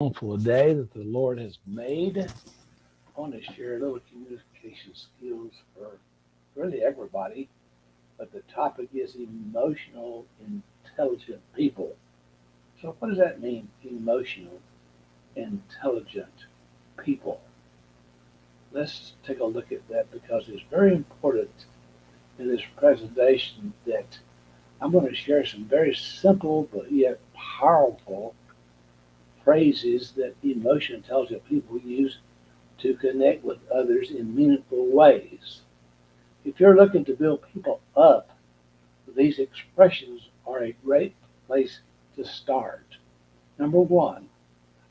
Wonderful day that the Lord has made. I want to share a little communication skills for really everybody, but the topic is emotional intelligent people. So what does that mean, emotional intelligent people? Let's take a look at that because it's very important in this presentation that I'm going to share some very simple but yet powerful phrases that emotional intelligent people use to connect with others in meaningful ways. If you're looking to build people up, these expressions are a great place to start. Number one,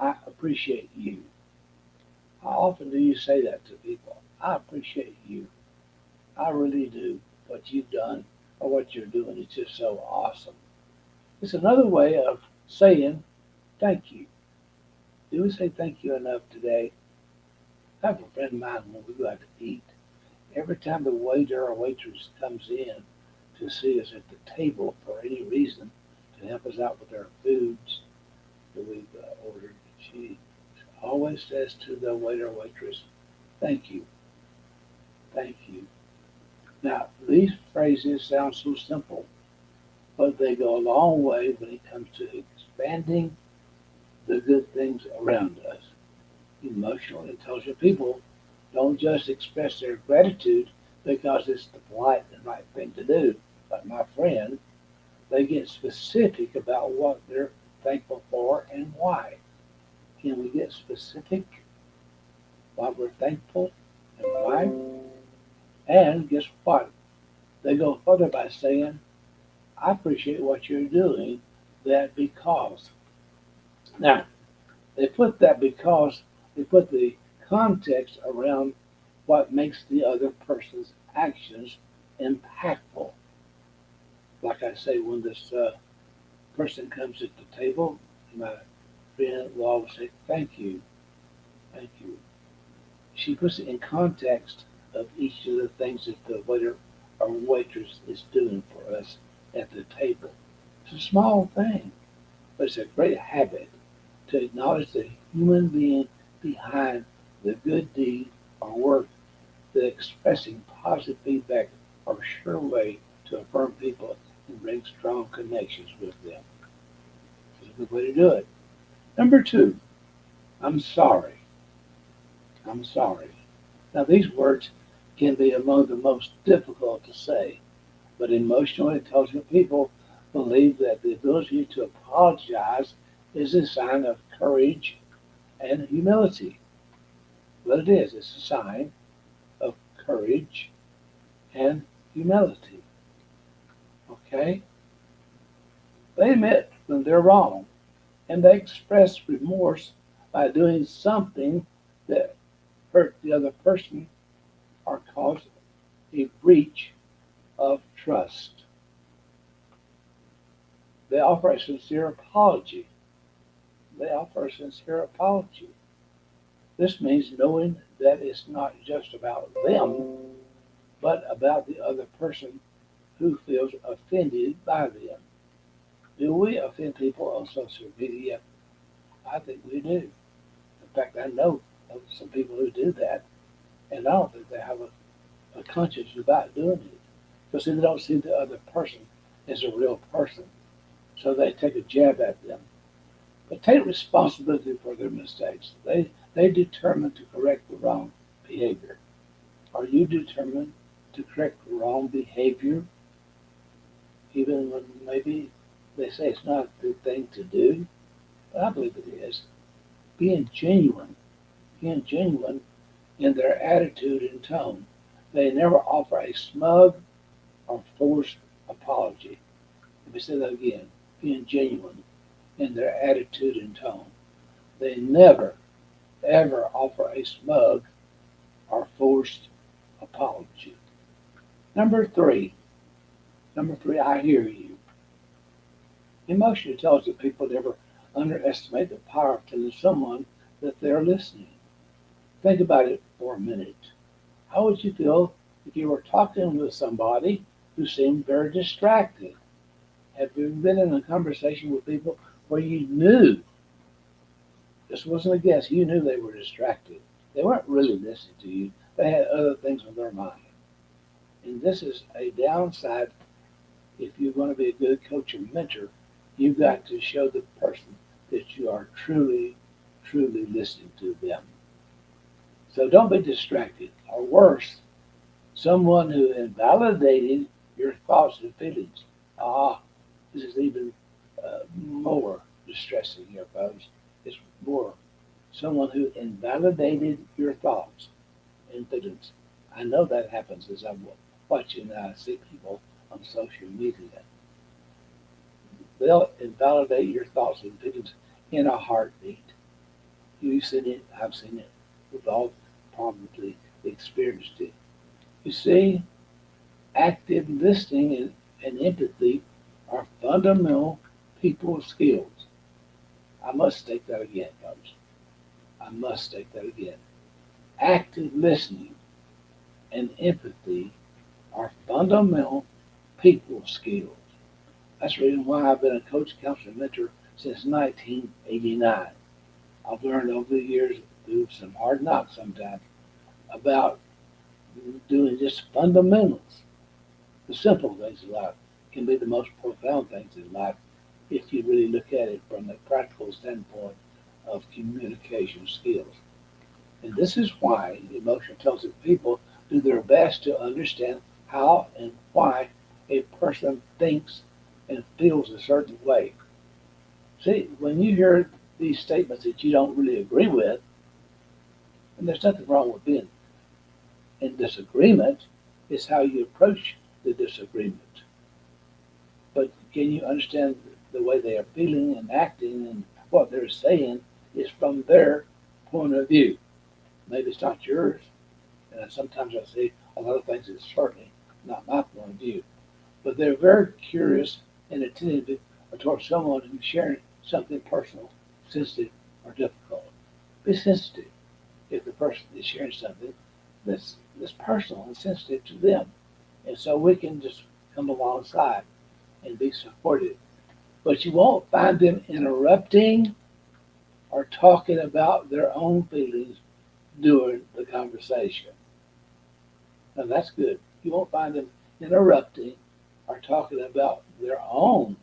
I appreciate you. How often do you say that to people? I appreciate you. I really do. What you've done or what you're doing is just so awesome. It's another way of saying thank you. Do we say thank you enough today? I have a friend of mine when we go out to eat. Every time the waiter or waitress comes in to see us at the table for any reason to help us out with our foods that we've ordered, she always says to the waiter or waitress, thank you, thank you. Now, these phrases sound so simple, but they go a long way when it comes to expanding the good things around us. Emotional, intelligent people don't just express their gratitude because it's the polite and right thing to do. Like my friend, they get specific about what they're thankful for and why. Can we get specific why we're thankful and why? And guess what? They go further by saying, I appreciate what you're doing, that because. Now, they put that because they put the context around what makes the other person's actions impactful. Like I say, when this person comes at the table, my friend will always say, thank you, thank you. She puts it in context of each of the things that the waiter or waitress is doing for us at the table. It's a small thing, but it's a great habit to acknowledge the human being behind the good deed or work that expressing positive feedback are a sure way to affirm people and bring strong connections with them. It's a good way to do it. Number two, I'm sorry. I'm sorry. Now, these words can be among the most difficult to say, but emotionally intelligent people believe that the ability to apologize is a sign of courage and humility. What it is, it's a sign of courage and humility. Okay? They admit when they're wrong and they express remorse by doing something that hurt the other person or caused a breach of trust. They offer a sincere apology. They offer a sincere apology. This means knowing that it's not just about them, but about the other person who feels offended by them. Do we offend people on social media? I think we do. In fact, I know of some people who do that, and I don't think they have a conscience about doing it. Because they don't see the other person as a real person, so they take a jab at them. But take responsibility for their mistakes. They determine to correct the wrong behavior. Are you determined to correct the wrong behavior, even when maybe they say it's not a good thing to do? But I believe it is. Being genuine, being genuine in their attitude and tone. They never offer a smug or forced apology. Let me say that again. Being genuine in their attitude and tone. They never, ever offer a smug or forced apology. Number three, I hear you. Emotionally intelligent people never underestimate the power of telling someone that they're listening. Think about it for a minute. How would you feel if you were talking with somebody who seemed very distracted? Have you been in a conversation with people where you knew This wasn't a guess. You knew they were distracted. They weren't really listening to you. They had other things on their mind. And this is a downside. If you're going to be a good coach or mentor, you've got to show the person that you are truly, truly listening to them. So don't be distracted. Or worse, someone who invalidated your thoughts and feelings. Ah, this is even more distressing here, folks. It's more someone who invalidated your thoughts and feelings. I know that happens as I'm watching. I see people on social media. They'll invalidate your thoughts and feelings in a heartbeat. You've seen it. I've seen it. We've all probably experienced it. You see, active listening and empathy are fundamental people skills. I must state that again, folks. I must state that again. Active listening and empathy are fundamental people skills. That's the reason why I've been a coach, counselor, mentor since 1989. I've learned over the years through some hard knocks sometimes about doing just fundamentals. The simple things in life can be the most profound things in life if you really look at it from a practical standpoint of communication skills. And this is why emotional intelligent people do their best to understand how and why a person thinks and feels a certain way. See, when you hear these statements that you don't really agree with, and there's nothing wrong with being in disagreement, it's how you approach the disagreement. But can you understand the way they are feeling and acting and what they're saying is from their point of view? Maybe it's not yours. And sometimes I say a lot of things is certainly not my point of view. But they're very curious and attentive towards someone who's sharing something personal, sensitive, or difficult. Be sensitive if the person is sharing something that's personal and sensitive to them. And so we can just come alongside and be supportive. But you won't find them interrupting or talking about their own feelings during the conversation. Now that's good. You won't find them interrupting or talking about their own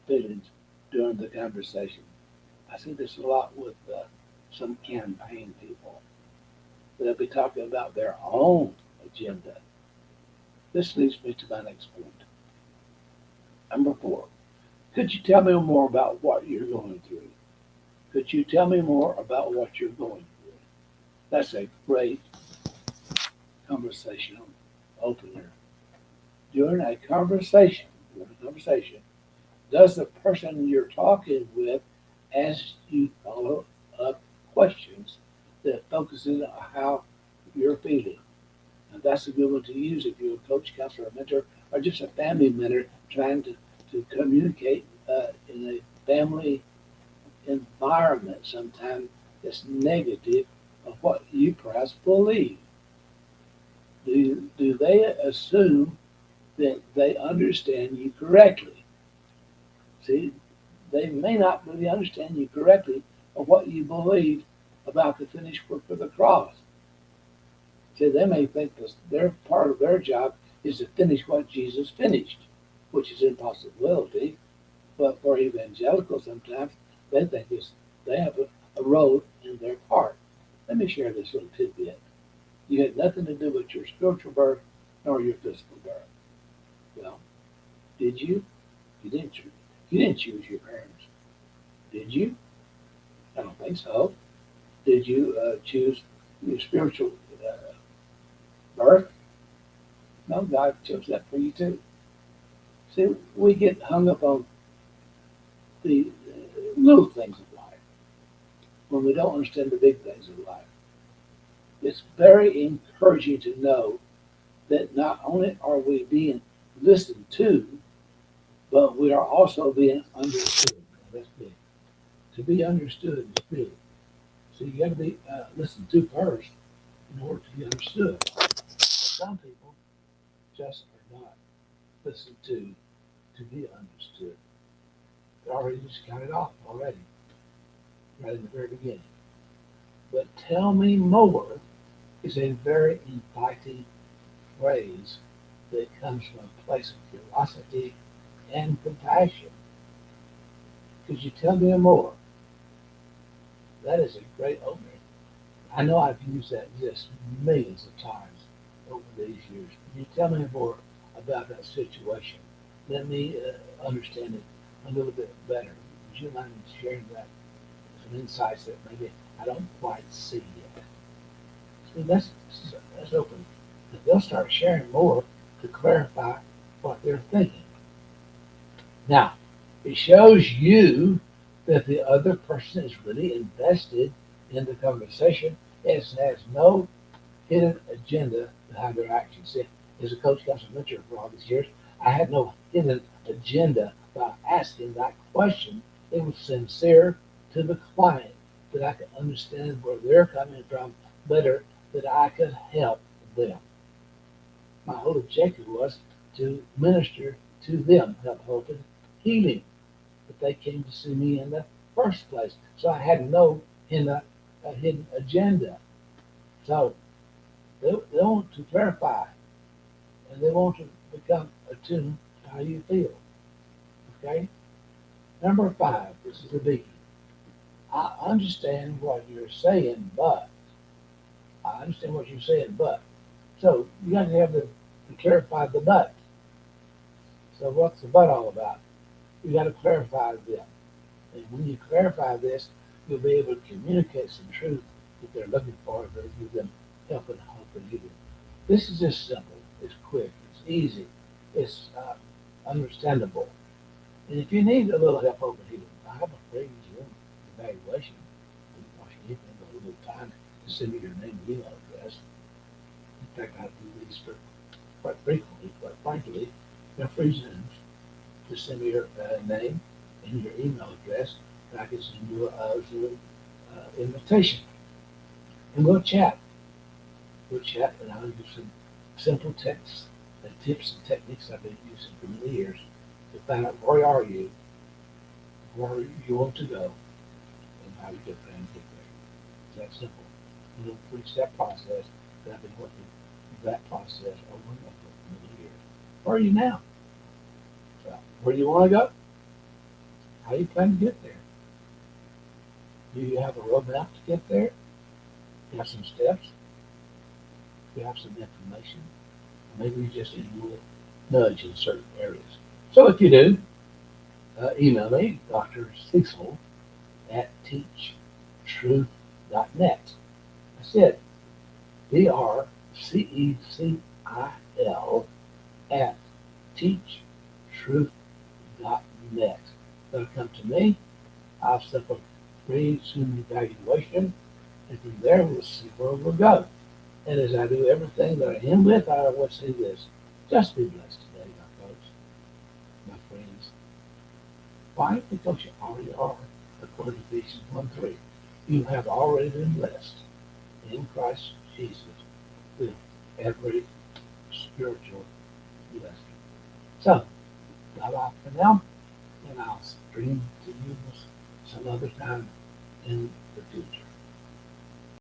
feelings during the conversation. I see this a lot with some campaign people. They'll be talking about their own agenda. This leads me to my next point. Number 4. Could you tell me more about what you're going through? Could you tell me more about what you're going through? That's a great conversational opener. During a conversation, does the person you're talking with ask you follow up questions that focuses on how you're feeling? And that's a good one to use if you're a coach, counselor, a mentor, or just a family mentor trying to communicate in a family environment sometimes that's negative of what you perhaps believe. Do they assume that they understand you correctly? See, they may not really understand you correctly of what you believe about the finished work of the cross. See, they may think that their part of their job is to finish what Jesus finished, which is an impossibility. But for evangelicals, sometimes they think they have a role in their part. Let me share this little tidbit. You had nothing to do with your spiritual birth nor your physical birth. Well, did you? You didn't choose. You didn't choose your parents, did you? I don't think so. Did you choose your spiritual birth? No, God chose that for you too. See, we get hung up on the little things of life when we don't understand the big things of life. It's very encouraging to know that not only are we being listened to, but we are also being understood. That's big. To be understood is big. So you got to be listened to first in order to be understood. But some people just are not listened to be understood. They're already discounted off already. right in the very beginning. But tell me more is a very inviting phrase that comes from a place of curiosity and compassion. Could you tell me more? That is a great opening. I know I've used that just millions of times over these years. Can you tell me more about that situation? Let me understand it a little bit better. Would you mind sharing that, some insights that maybe I don't quite see yet? See, that's open. They'll start sharing more to clarify what they're thinking. Now, it shows you that the other person is really invested in the conversation. It has no hidden agenda behind their actions. See, as a coach, counselor, mentor for all these years, I had no hidden agenda by asking that question. It was sincere to the client that I could understand where they're coming from better, that I could help them. My whole objective was to minister to them, help hope and healing. But they came to see me in the first place. So I had no hidden agenda. So they want to clarify and they want to become attuned to how you feel. Okay? Number 5, this is the biggie. I understand what you're saying, but I understand what you're saying, but so you got to have to clarify the but. So what's the but all about? You got to clarify them. And when you clarify this, you'll be able to communicate some truth that they're looking for to give them help and hope and healing. This is just simple. It's quick. It's easy. It's understandable. And if you need a little help, hope and healing, I have a free Zoom evaluation. You can watch anything, but a little time to send me your name and email address. In fact, I do these for quite frequently, quite frankly. They're free Zooms. Just send me your name and your email address, and I can send you a Zoom invitation. And we'll chat. We'll chat, and I'll use some simple tips and tips and techniques I've been using for many years to find out where are you, where you want to go, and how you get there and get there. It's that simple. A little 3-step process that I've been working that process over and over for many years. Where are you now? Well, where do you want to go? How do you plan to get there? Do you have a roadmap to get there? You have some steps? You have some information? Maybe you just need a little nudge in certain areas. So if you do, email me, Dr. Cecil at teachtruth.net. That's it. DRCECIL at teachtruth.net. They'll come to me. I'll set up a free Zoom evaluation, and from there we'll see where we'll go. And as I do everything that I am with, I will say this: just be blessed today, my folks, my friends. Why? Because you already are, according to Ephesians 1:3. You have already been blessed in Christ Jesus with every spiritual blessing. So, bye bye for now, and I'll stream to you some other time in the future.